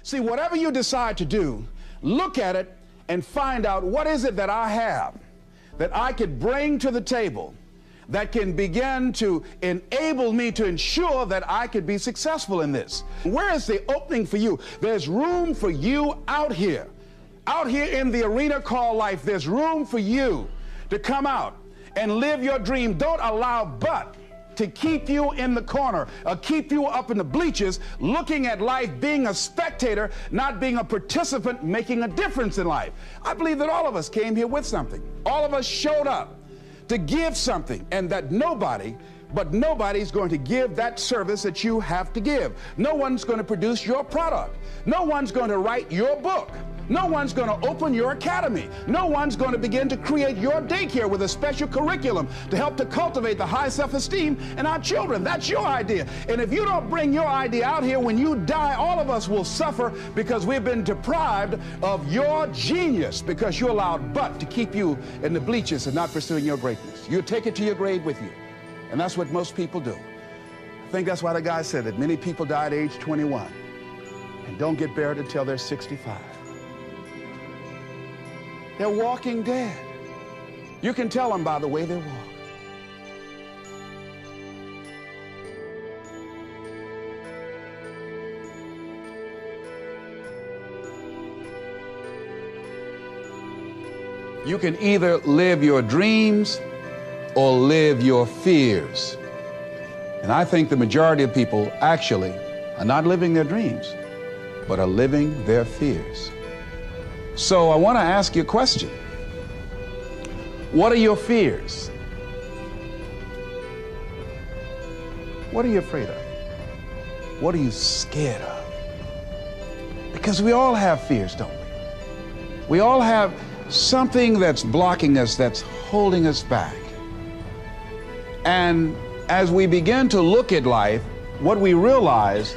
See, whatever you decide to do, look at it and find out what is it that I have that I could bring to the table that can begin to enable me to ensure that I could be successful in this. Where is the opening for you? There's room for you out here in the arena called life. There's room for you to come out and live your dream. Don't allow but to keep you in the corner, keep you up in the bleachers, looking at life, being a spectator, not being a participant, making a difference in life. I believe that all of us came here with something. All of us showed up to give something, and that nobody's going to give that service that you have to give. No one's going to produce your product. No one's going to write your book. No one's going to open your academy. No one's going to begin to create your daycare with a special curriculum to help to cultivate the high self-esteem in our children. That's your idea. And if you don't bring your idea out here, when you die, all of us will suffer because we've been deprived of your genius because you allowed but to keep you in the bleachers and not pursuing your greatness. You take it to your grave with you. And that's what most people do. I think that's why the guy said that many people die at age 21 and don't get buried until they're 65. They're walking dead. You can tell them by the way they walk. You can either live your dreams or live your fears. And I think the majority of people actually are not living their dreams, but are living their fears. So I want to ask you a question. What are your fears? What are you afraid of? What are you scared of? Because we all have fears, don't we? We all have something that's blocking us, that's holding us back. And as we begin to look at life, what we realize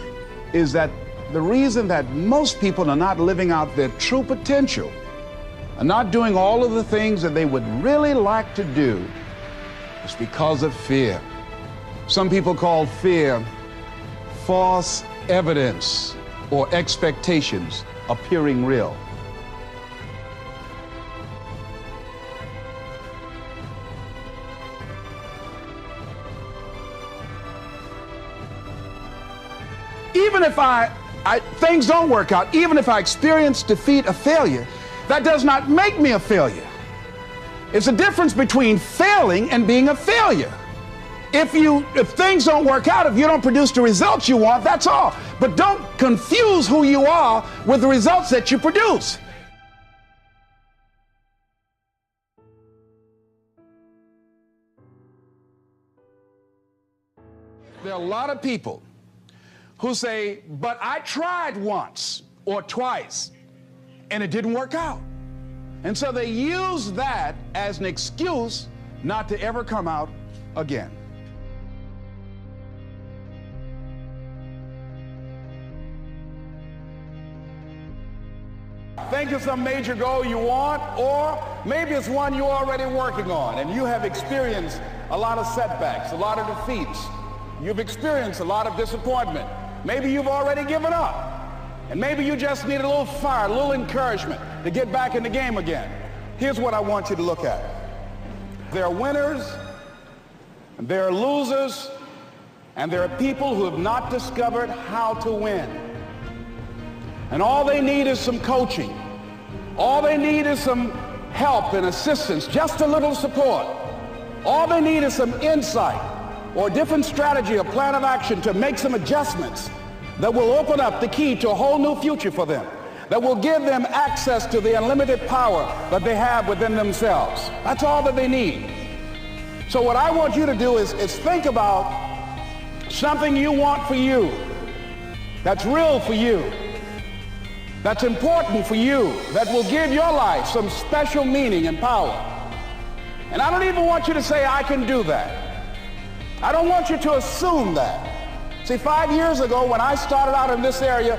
is that the reason that most people are not living out their true potential, are not doing all of the things that they would really like to do, is because of fear. Some people call fear false evidence or expectations appearing real. Even if things don't work out, even if I experience defeat or failure, that does not make me a failure. It's a difference between failing and being a failure. If things don't work out, if you don't produce the results you want, that's all. But don't confuse who you are with the results that you produce. There are a lot of people who say, but I tried once or twice and it didn't work out. And so they use that as an excuse not to ever come out again. Think of some major goal you want, or maybe it's one you're already working on and you have experienced a lot of setbacks, a lot of defeats. You've experienced a lot of disappointment. Maybe you've already given up, and maybe you just need a little fire, a little encouragement to get back in the game again. Here's what I want you to look at. There are winners, and there are losers, and there are people who have not discovered how to win. And all they need is some coaching. All they need is some help and assistance, just a little support. All they need is some insight or a different strategy, a plan of action to make some adjustments that will open up the key to a whole new future for them, that will give them access to the unlimited power that they have within themselves. That's all that they need. So what I want you to do is think about something you want for you, that's real for you, that's important for you, that will give your life some special meaning and power. And I don't even want you to say, I can do that. I don't want you to assume that. See, 5 years ago when I started out in this area,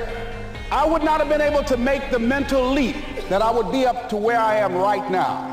I would not have been able to make the mental leap that I would be up to where I am right now.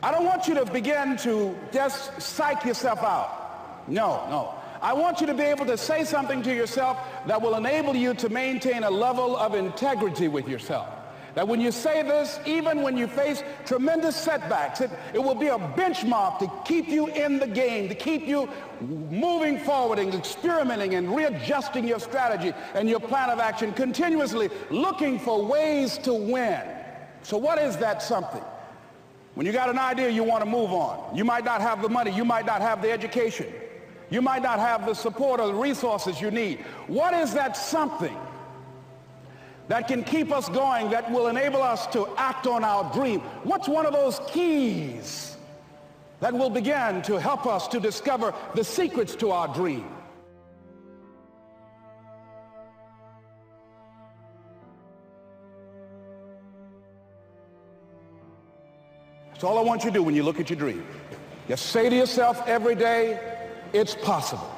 I don't want you to begin to just psych yourself out. No. I want you to be able to say something to yourself that will enable you to maintain a level of integrity with yourself. That when you say this, even when you face tremendous setbacks, it will be a benchmark to keep you in the game, to keep you moving forward and experimenting and readjusting your strategy and your plan of action, continuously looking for ways to win. So what is that something? When you got an idea you want to move on, you might not have the money, you might not have the education, you might not have the support or the resources you need. What is that something that can keep us going, that will enable us to act on our dream? What's one of those keys that will begin to help us to discover the secrets to our dream? That's all I want you to do when you look at your dream. Just say to yourself every day, it's possible.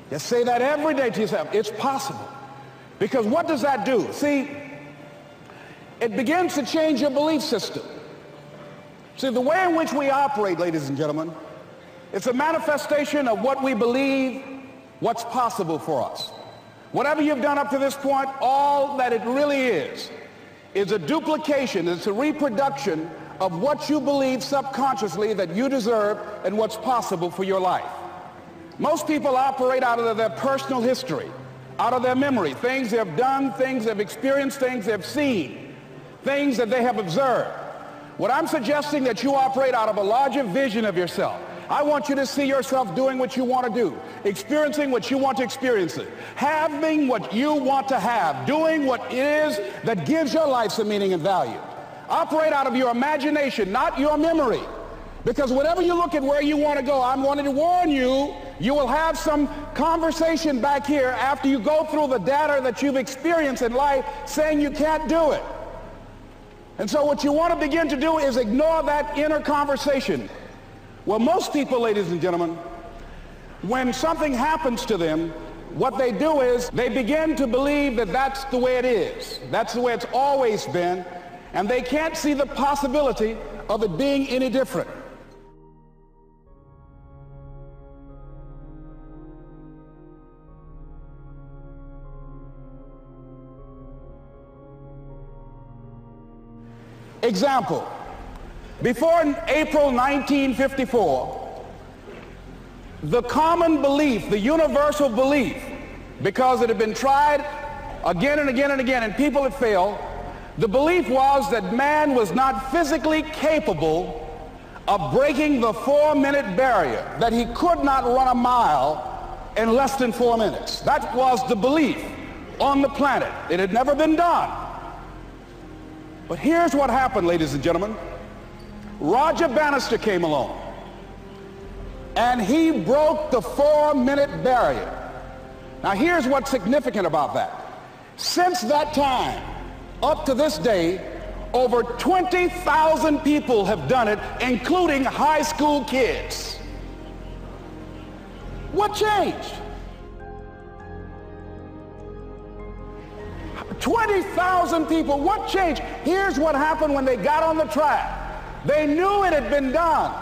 Just say that every day to yourself, it's possible. Because what does that do? See, it begins to change your belief system. See, the way in which we operate, ladies and gentlemen, it's a manifestation of what we believe, what's possible for us. Whatever you've done up to this point, all that it really is a duplication, it's a reproduction of what you believe subconsciously that you deserve and what's possible for your life. Most people operate out of their personal history, out of their memory, things they've done, things they've experienced, things they've seen, things that they have observed. What I'm suggesting that you operate out of a larger vision of yourself. I want you to see yourself doing what you want to do, experiencing what you want to experience, having what you want to have, doing what it is that gives your life some meaning and value. Operate out of your imagination, not your memory. Because whenever you look at where you want to go, I'm wanting to warn you, you will have some conversation back here after you go through the data that you've experienced in life saying you can't do it. And so what you want to begin to do is ignore that inner conversation. Well, most people, ladies and gentlemen, when something happens to them, what they do is they begin to believe that that's the way it is. That's the way it's always been. And they can't see the possibility of it being any different. Example, before April 1954, the common belief, the universal belief, because it had been tried again and again and again and people had failed, the belief was that man was not physically capable of breaking the 4-minute barrier, that he could not run a mile in less than 4 minutes. That was the belief on the planet. It had never been done. But here's what happened, ladies and gentlemen. Roger Bannister came along, and he broke the 4-minute barrier. Now here's what's significant about that. Since that time, up to this day, over 20,000 people have done it, including high school kids. What changed? 20,000 people, what changed? Here's what happened when they got on the track. They knew it had been done.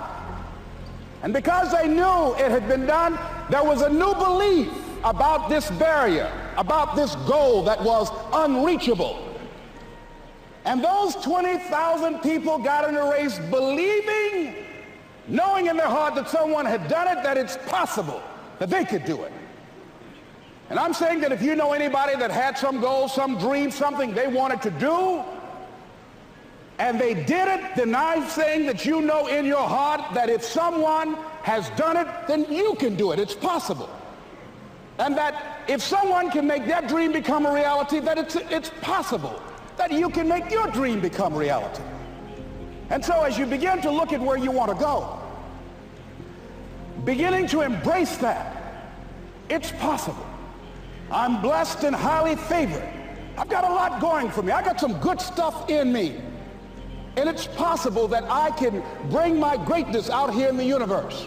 And because they knew it had been done, there was a new belief about this barrier, about this goal that was unreachable. And those 20,000 people got in a race believing, knowing in their heart that someone had done it, that it's possible, that they could do it. And I'm saying that if you know anybody that had some goal, some dream, something they wanted to do, and they did it, then I'm saying that you know in your heart that if someone has done it, then you can do it. It's possible. And that if someone can make their dream become a reality, that it's possible that you can make your dream become reality. And so as you begin to look at where you want to go, beginning to embrace that, it's possible. I'm blessed and highly favored. I've got a lot going for me. I got some good stuff in me. And it's possible that I can bring my greatness out here in the universe.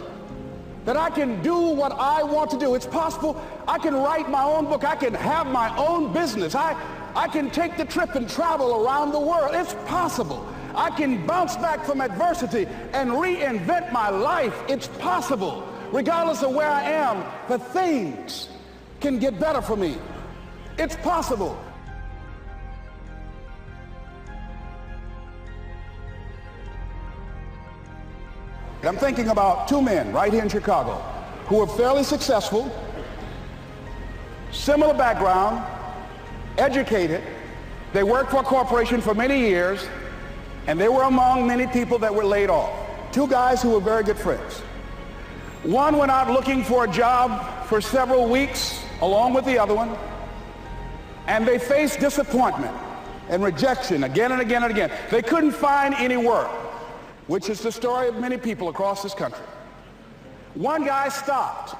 That I can do what I want to do. It's possible I can write my own book. I can have my own business. I can take the trip and travel around the world. It's possible. I can bounce back from adversity and reinvent my life. It's possible. Regardless of where I am, the things can get better for me. It's possible. I'm thinking about two men right here in Chicago who were fairly successful, similar background, educated. They worked for a corporation for many years, and they were among many people that were laid off. Two guys who were very good friends. One went out looking for a job for several weeks along with the other one, and they faced disappointment and rejection again and again and again. They couldn't find any work, which is the story of many people across this country. One guy stopped.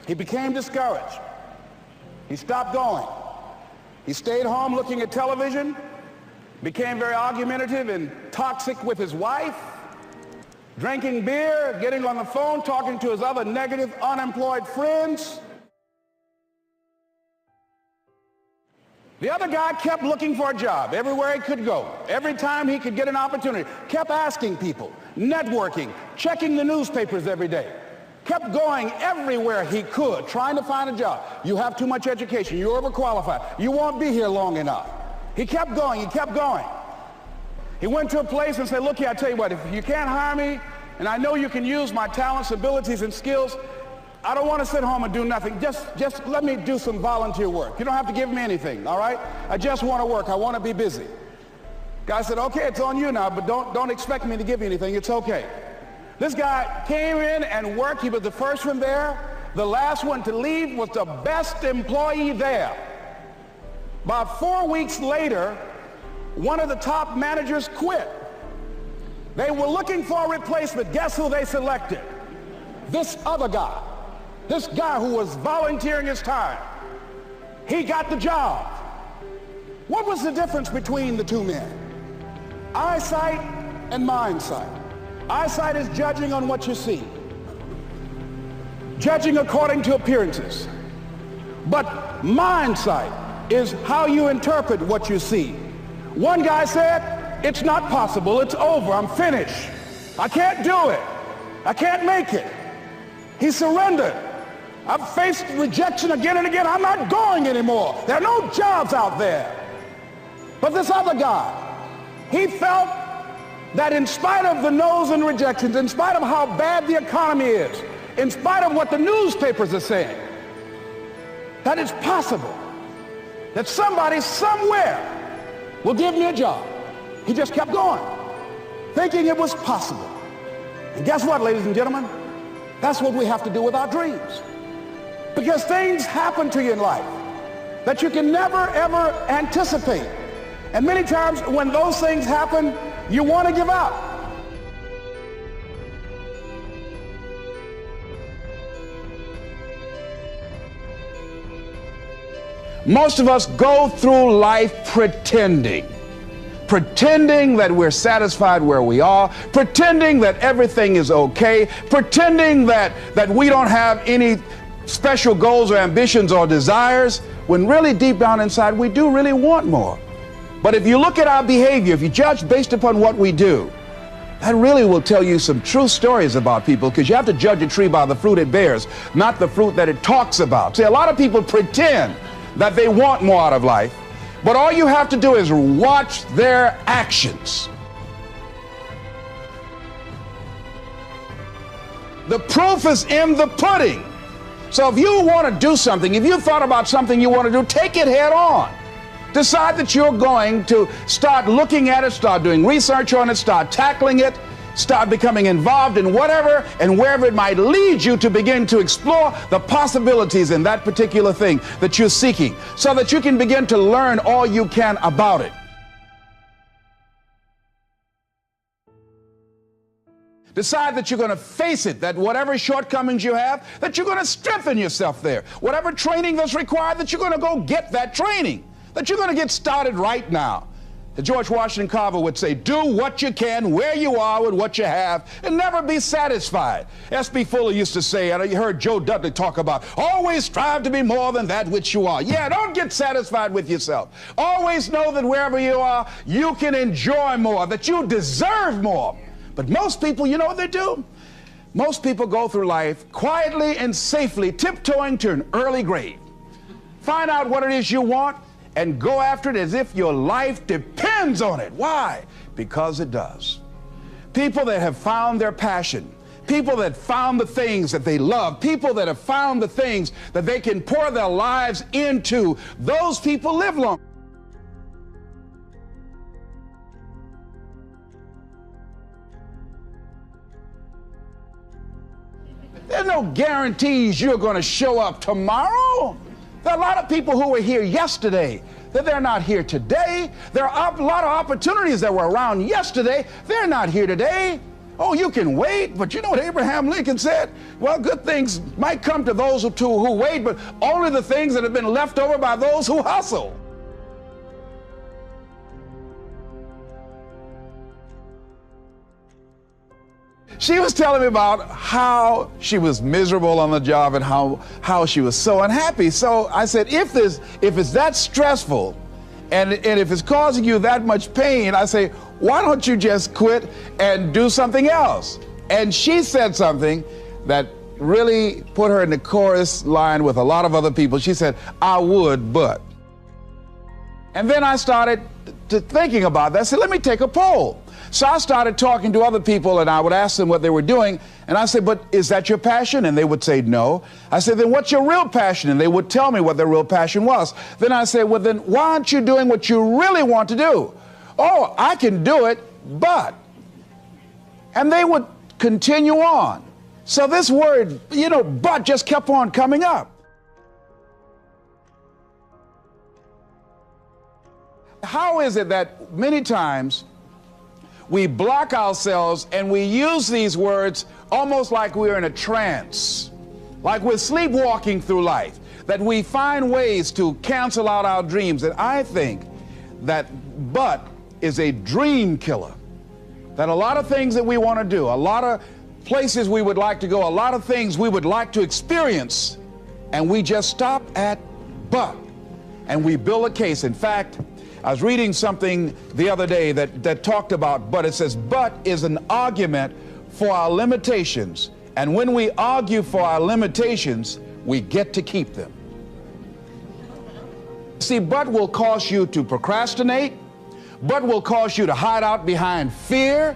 He became discouraged. He stopped going. He stayed home looking at television, became very argumentative and toxic with his wife, drinking beer, getting on the phone, talking to his other negative, unemployed friends. The other guy kept looking for a job everywhere he could go. Every time he could get an opportunity, kept asking people, networking, checking the newspapers every day, kept going everywhere he could, trying to find a job. You have too much education. You're overqualified. You won't be here long enough. He kept going. He kept going. He went to a place and said, look here, I tell you what, if you can't hire me, and I know you can use my talents, abilities, and skills, I don't want to sit home and do nothing. Just let me do some volunteer work. You don't have to give me anything, all right? I just want to work. I want to be busy. Guy said, okay, it's on you now, but don't expect me to give you anything. It's okay. This guy came in and worked. He was the first one there. The last one to leave was the best employee there. About 4 weeks later, one of the top managers quit. They were looking for a replacement. Guess who they selected? This other guy. This guy who was volunteering his time. He got the job. What was the difference between the two men? Eyesight and mindsight. Eyesight is judging on what you see, judging according to appearances. But mindsight is how you interpret what you see. One guy said, it's not possible, it's over, I'm finished. I can't do it. I can't make it. He surrendered. I've faced rejection again and again. I'm not going anymore. There are no jobs out there. But this other guy, he felt that in spite of the no's and rejections, in spite of how bad the economy is, in spite of what the newspapers are saying, that it's possible that somebody somewhere will give me a job. He just kept going, thinking it was possible. And guess what, ladies and gentlemen? That's what we have to do with our dreams. Because things happen to you in life that you can never, ever anticipate. And many times when those things happen, you want to give up. Most of us go through life pretending that we're satisfied where we are, pretending that everything is okay, pretending that we don't have any special goals or ambitions or desires, when really deep down inside we do really want more. But if you look at our behavior, if you judge based upon what we do, that really will tell you some true stories about people, because you have to judge a tree by the fruit it bears, not the fruit that it talks about. See, a lot of people pretend that they want more out of life, but all you have to do is watch their actions. The proof is in the pudding. So if you want to do something, if you thought about something you want to do, take it head on. Decide that you're going to start looking at it, start doing research on it, start tackling it, start becoming involved in whatever and wherever it might lead you, to begin to explore the possibilities in that particular thing that you're seeking, so that you can begin to learn all you can about it. Decide that you're going to face it, that whatever shortcomings you have, that you're going to strengthen yourself there. Whatever training that's required, that you're going to go get that training, that you're going to get started right now. George Washington Carver would say, do what you can where you are with what you have and never be satisfied. S.B. Fuller used to say, and you heard Joe Dudley talk about, always strive to be more than that which you are. Yeah, don't get satisfied with yourself. Always know that wherever you are, you can enjoy more, that you deserve more. But most people, you know what they do? Most people go through life quietly and safely tiptoeing to an early grave. Find out what it is you want and go after it as if your life depends on it. Why? Because it does. People that have found their passion, people that found the things that they love, people that have found the things that they can pour their lives into, those people live long. There's no guarantees you're going to show up tomorrow. There are a lot of people who were here yesterday that they're not here today. There are a lot of opportunities that were around yesterday. They're not here today. Oh, you can wait, but you know what Abraham Lincoln said? Well, good things might come to those who wait, but only the things that have been left over by those who hustle. She was telling me about how she was miserable on the job and how she was so unhappy. So I said, if it's that stressful and if it's causing you that much pain, I say, why don't you just quit and do something else? And she said something that really put her in the chorus line with a lot of other people. She said, I would, but. And then I started thinking about that. I said, let me take a poll. So I started talking to other people and I would ask them what they were doing. And I said, but is that your passion? And they would say no. I said, then what's your real passion? And they would tell me what their real passion was. Then I said, well, then why aren't you doing what you really want to do? Oh, I can do it, but. And they would continue on. So this word, but just kept on coming up. How is it that many times we block ourselves and we use these words almost like we're in a trance, like we're sleepwalking through life, that we find ways to cancel out our dreams? And I think that but is a dream killer, that a lot of things that we want to do, a lot of places we would like to go, a lot of things we would like to experience, and we just stop at but, and we build a case. In fact, I was reading something the other day that talked about but. It says, but is an argument for our limitations. And when we argue for our limitations, we get to keep them. See, but will cause you to procrastinate. But will cause you to hide out behind fear.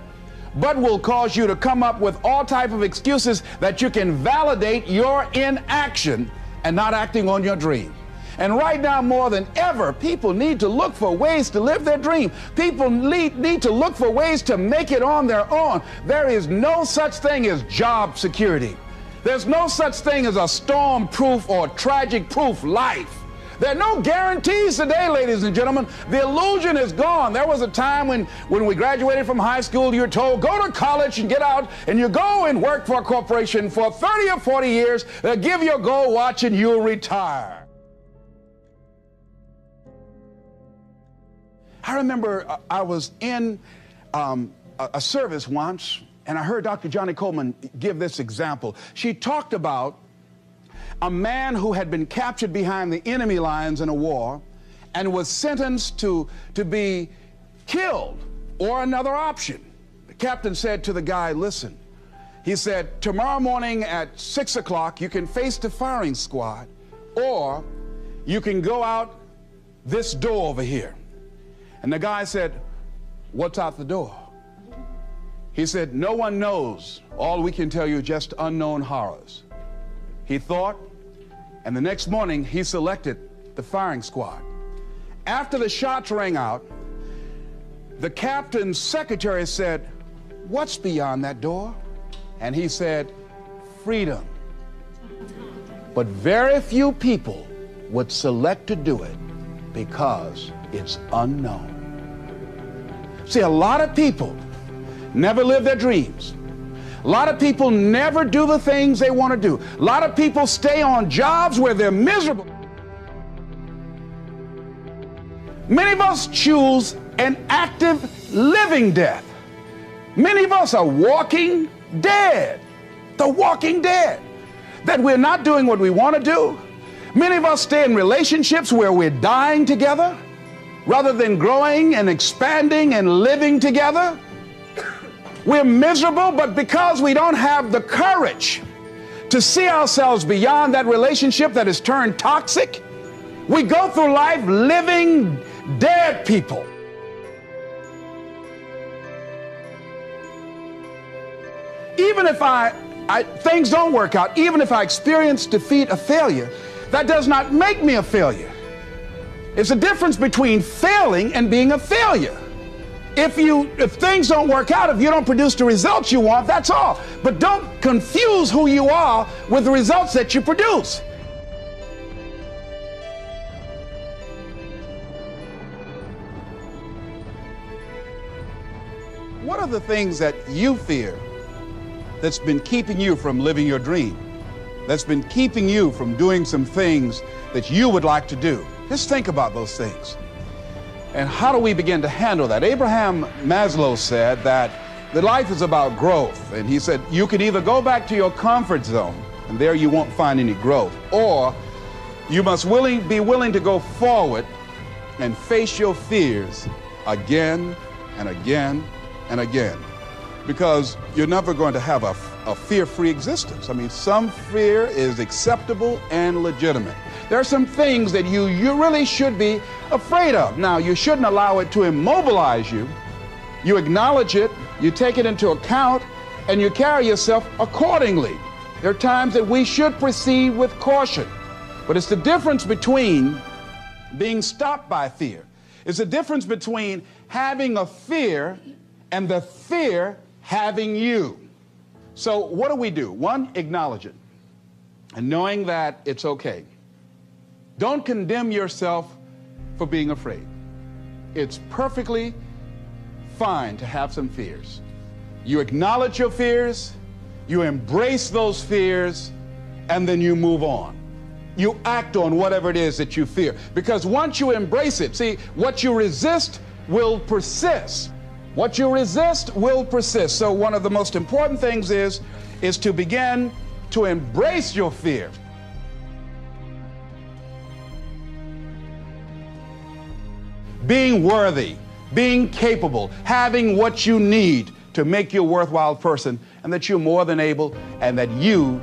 But will cause you to come up with all type of excuses that you can validate your inaction and not acting on your dream. And right now, more than ever, people need to look for ways to live their dream. People need to look for ways to make it on their own. There is no such thing as job security. There's no such thing as a storm-proof or tragic-proof life. There are no guarantees today, ladies and gentlemen. The illusion is gone. There was a time when we graduated from high school, you were told, go to college and get out, and you go and work for a corporation for 30 or 40 years. They'll give you a gold watch and you'll retire. I remember I was in a service once, and I heard Dr. Johnny Coleman give this example. She talked about a man who had been captured behind the enemy lines in a war and was sentenced to be killed or another option. The captain said to the guy, listen, he said, tomorrow morning at 6 o'clock, you can face the firing squad, or you can go out this door over here. And the guy said, what's out the door? He said, no one knows. All we can tell you is just unknown horrors. He thought, and the next morning he selected the firing squad. After the shots rang out, the captain's secretary said, what's beyond that door? And he said, freedom. But very few people would select to do it because it's unknown. See, a lot of people never live their dreams. A lot of people never do the things they want to do. A lot of people stay on jobs where they're miserable. Many of us choose an active living death. Many of us are walking dead. The walking dead. That we're not doing what we want to do. Many of us stay in relationships where we're dying together rather than growing and expanding and living together. We're miserable, but because we don't have the courage to see ourselves beyond that relationship that has turned toxic, we go through life living dead people. Even if things don't work out, even if I experience defeat or failure, that does not make me a failure. It's a difference between failing and being a failure. If things don't work out, if you don't produce the results you want, that's all. But don't confuse who you are with the results that you produce. What are the things that you fear that's been keeping you from living your dream? That's been keeping you from doing some things that you would like to do? Just think about those things. And how do we begin to handle that? Abraham Maslow said that life is about growth. And he said, you can either go back to your comfort zone, and there you won't find any growth, or you must be willing to go forward and face your fears again and again and again. Because you're never going to have a fear-free existence. I mean, some fear is acceptable and legitimate. There are some things that you really should be afraid of. Now, you shouldn't allow it to immobilize you. You acknowledge it, you take it into account, and you carry yourself accordingly. There are times that we should proceed with caution. But it's the difference between being stopped by fear. It's the difference between having a fear and the fear having you. So what do? One, acknowledge it, and knowing that it's okay. Don't condemn yourself for being afraid. It's perfectly fine to have some fears. You acknowledge your fears, you embrace those fears, and then you move on. You act on whatever it is that you fear. Because once you embrace it, see, what you resist will persist. What you resist will persist. So one of the most important things is to begin to embrace your fear. Being worthy, being capable, having what you need to make you a worthwhile person, and that you're more than able, and that you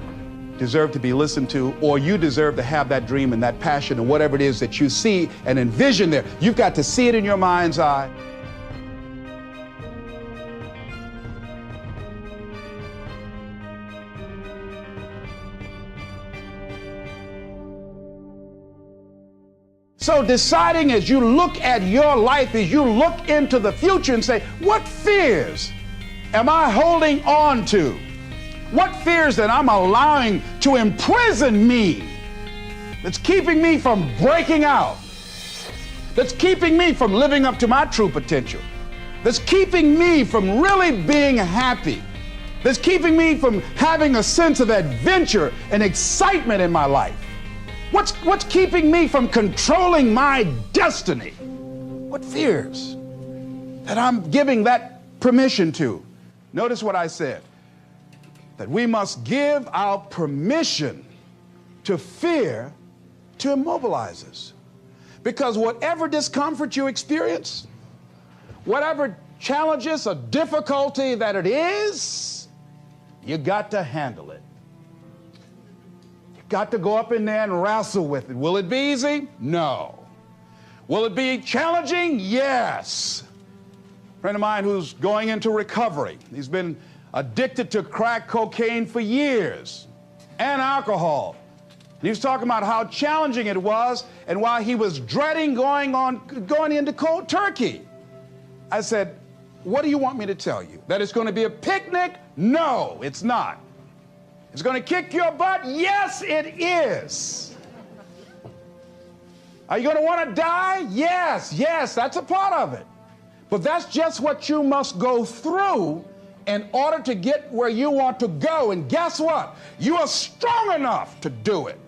deserve to be listened to, or you deserve to have that dream and that passion and whatever it is that you see and envision there. You've got to see it in your mind's eye. So deciding as you look at your life, as you look into the future and say, what fears am I holding on to? What fears that I'm allowing to imprison me, that's keeping me from breaking out, that's keeping me from living up to my true potential, that's keeping me from really being happy, that's keeping me from having a sense of adventure and excitement in my life? What's keeping me from controlling my destiny? What fears that I'm giving that permission to? Notice what I said, that we must give our permission to fear to immobilize us. Because whatever discomfort you experience, whatever challenges or difficulty that it is, you got to handle it. Got to go up in there and wrestle with it. Will it be easy? No. Will it be challenging? Yes. A friend of mine who's going into recovery. He's been addicted to crack cocaine for years and alcohol. And he was talking about how challenging it was and why he was dreading going into cold turkey. I said, what do you want me to tell you? That it's going to be a picnic? No, it's not. It's going to kick your butt? Yes, it is. Are you going to want to die? Yes, that's a part of it. But that's just what you must go through in order to get where you want to go. And guess what? You are strong enough to do it.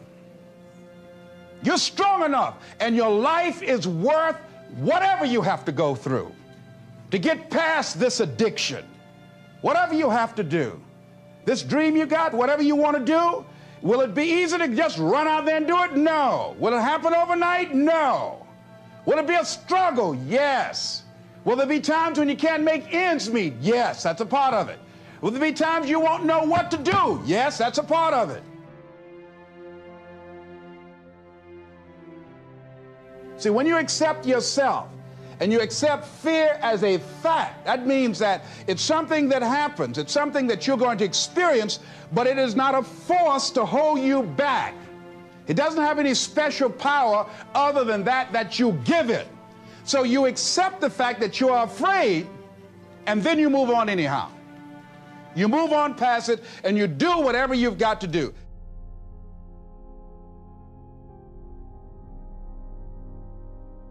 You're strong enough, and your life is worth whatever you have to go through to get past this addiction, whatever you have to do, this dream you got, whatever you want to do, will it be easy to just run out there and do it? No. Will it happen overnight? No. Will it be a struggle? Yes. Will there be times when you can't make ends meet? Yes, that's a part of it. Will there be times you won't know what to do? Yes, that's a part of it. See, when you accept yourself and you accept fear as a fact, that means that it's something that happens. It's something that you're going to experience, but it is not a force to hold you back. It doesn't have any special power other than that you give it. So you accept the fact that you are afraid, and then you move on anyhow. You move on past it, and you do whatever you've got to do.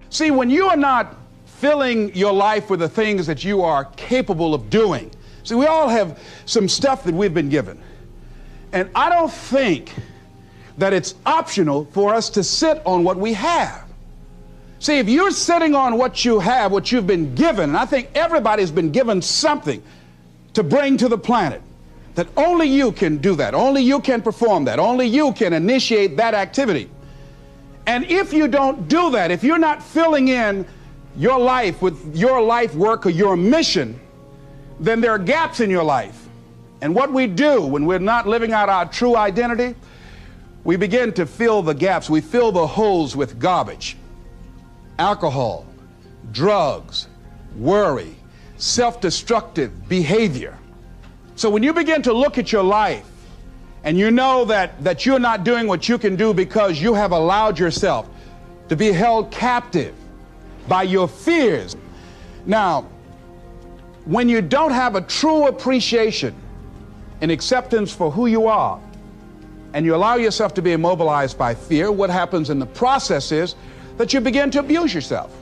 See, when you are not filling your life with the things that you are capable of doing, see, we all have some stuff that we've been given. And I don't think that it's optional for us to sit on what we have. See, if you're sitting on what you have, what you've been given, and I think everybody's been given something to bring to the planet, that only you can do that, only you can perform that, only you can initiate that activity. And if you don't do that, if you're not filling in your life with your life work or your mission, then there are gaps in your life. And what we do when we're not living out our true identity, we begin to fill the gaps. We fill the holes with garbage, alcohol, drugs, worry, self-destructive behavior. So when you begin to look at your life and you know that you're not doing what you can do because you have allowed yourself to be held captive by your fears. Now, when you don't have a true appreciation and acceptance for who you are, and you allow yourself to be immobilized by fear, what happens in the process is that you begin to abuse yourself.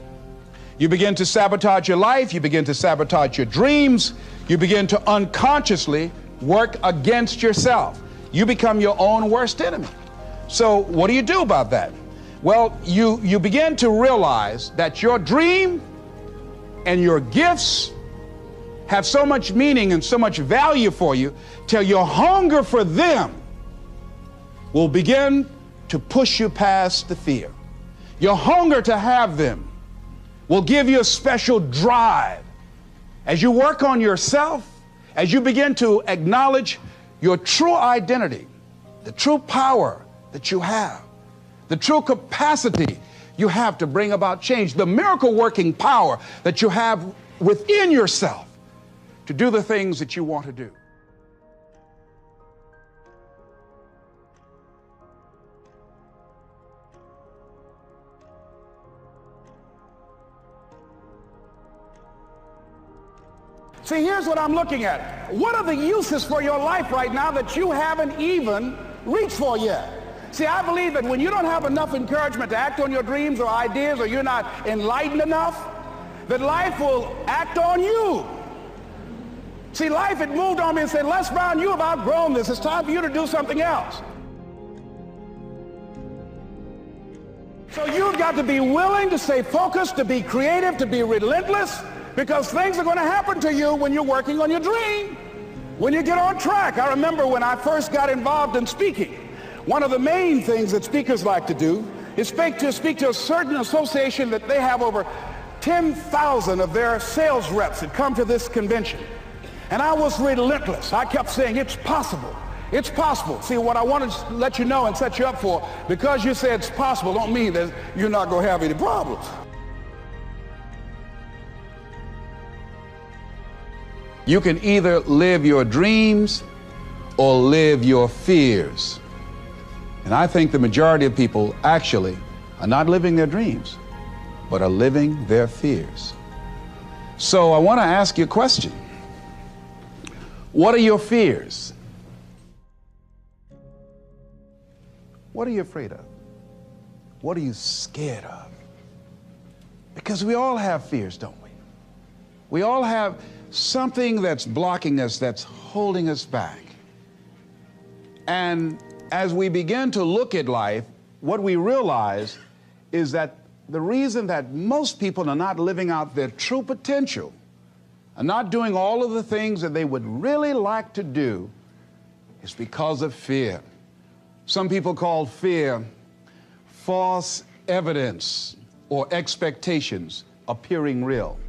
You begin to sabotage your life, you begin to sabotage your dreams, you begin to unconsciously work against yourself. You become your own worst enemy. So what do you do about that? Well, you begin to realize that your dream and your gifts have so much meaning and so much value for you till your hunger for them will begin to push you past the fear. Your hunger to have them will give you a special drive. As you work on yourself, as you begin to acknowledge your true identity, the true power that you have, the true capacity you have to bring about change, the miracle working power that you have within yourself to do the things that you want to do. See, here's what I'm looking at. What are the uses for your life right now that you haven't even reached for yet? See, I believe that when you don't have enough encouragement to act on your dreams or ideas, or you're not enlightened enough, that life will act on you. See, life had moved on me and said, Les Brown, you have outgrown this. It's time for you to do something else. So you've got to be willing to stay focused, to be creative, to be relentless, because things are going to happen to you when you're working on your dream, when you get on track. I remember when I first got involved in speaking, one of the main things that speakers like to do is speak to a certain association that they have over 10,000 of their sales reps that come to this convention. And I was relentless. I kept saying, it's possible. It's possible. See, what I want to let you know and set you up for, because you say it's possible, don't mean that you're not going to have any problems. You can either live your dreams or live your fears. And I think the majority of people actually are not living their dreams, but are living their fears. So I want to ask you a question. What are your fears? What are you afraid of? What are you scared of? Because we all have fears, don't we? We all have something that's blocking us, that's holding us back. And as we begin to look at life, what we realize is that the reason that most people are not living out their true potential, are not doing all of the things that they would really like to do, is because of fear. Some people call fear false evidence or expectations appearing real.